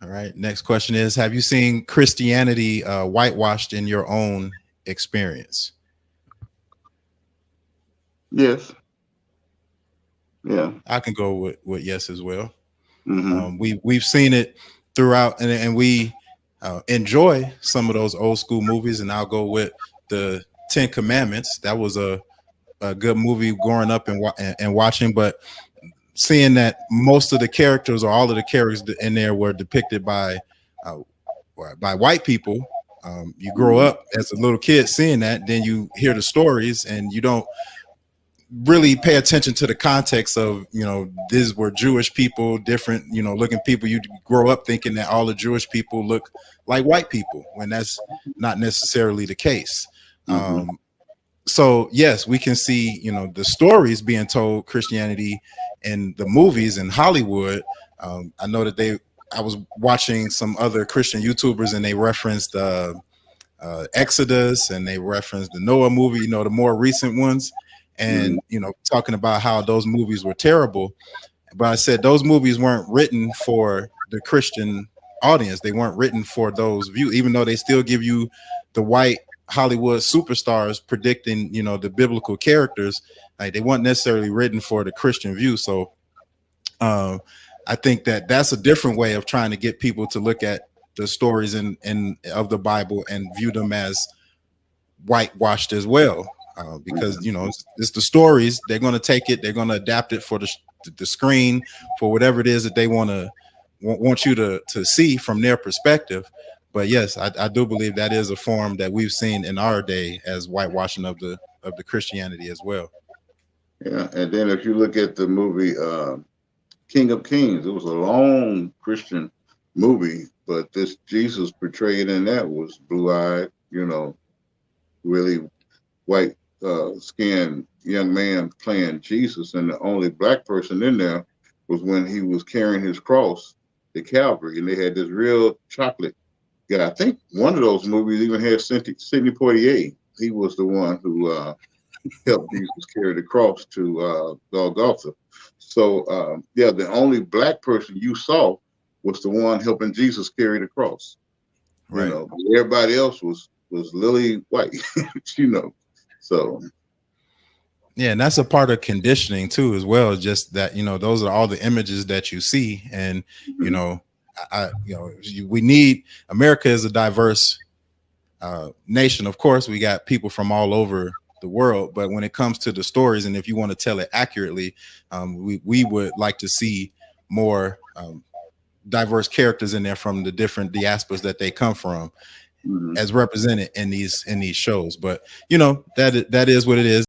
All right. Next question is, have you seen Christianity whitewashed in your own experience? Yes. Yeah. I can go with yes as well. Hmm. We've seen it throughout, and we enjoy some of those old school movies. And I'll go with the Ten Commandments. That was a good movie growing up and watching, but seeing that most of the characters or all of the characters in there were depicted uh, by white people. You grow Hmm. up as a little kid seeing that, then you hear the stories, and you don't really pay attention to the context of, these were Jewish people, different, looking people. You grow up thinking that all the Jewish people look like white people, when that's not necessarily the case. Hmm. So yes, we can see, the stories being told, Christianity in the movies in Hollywood. I know that I was watching some other Christian YouTubers, and they referenced Exodus, and they referenced the Noah movie, the more recent ones, Hmm. and talking about how those movies were terrible. But I said those movies weren't written for the Christian audience. They weren't written for those views, even though they still give you the white Hollywood superstars predicting, the biblical characters. Like, they weren't necessarily written for the Christian view. So um, I think that that's a different way of trying to get people to look at the stories in of the Bible and view them as whitewashed as well. Because it's the stories. They're going to take it, they're going to adapt it for the screen, for whatever it is that they want you to see from their perspective. But yes, I do believe that is a form that we've seen in our day as whitewashing of the Christianity as well. Yeah. And then if you look at the movie King of Kings, it was a long Christian movie, but this Jesus portrayed in that was blue-eyed, really white skinned young man playing Jesus, and the only black person in there was when he was carrying his cross to Calvary, and they had this real chocolate guy. I think one of those movies even had Sidney Poitier. He was the one who helped Jesus carry the cross to Golgotha. So yeah, the only black person you saw was the one helping Jesus carry the cross. Right. Everybody else was lily white. you know. So Yeah, and that's a part of conditioning too, as well. Just that, those are all the images that you see, and you mhm, know, we need. America is a diverse nation. Of course, we got people from all over the world, but when it comes to the stories, and if you want to tell it accurately, we would like to see more diverse characters in there from the different diasporas that they come from, mhm. as represented in these shows. But that is what it is.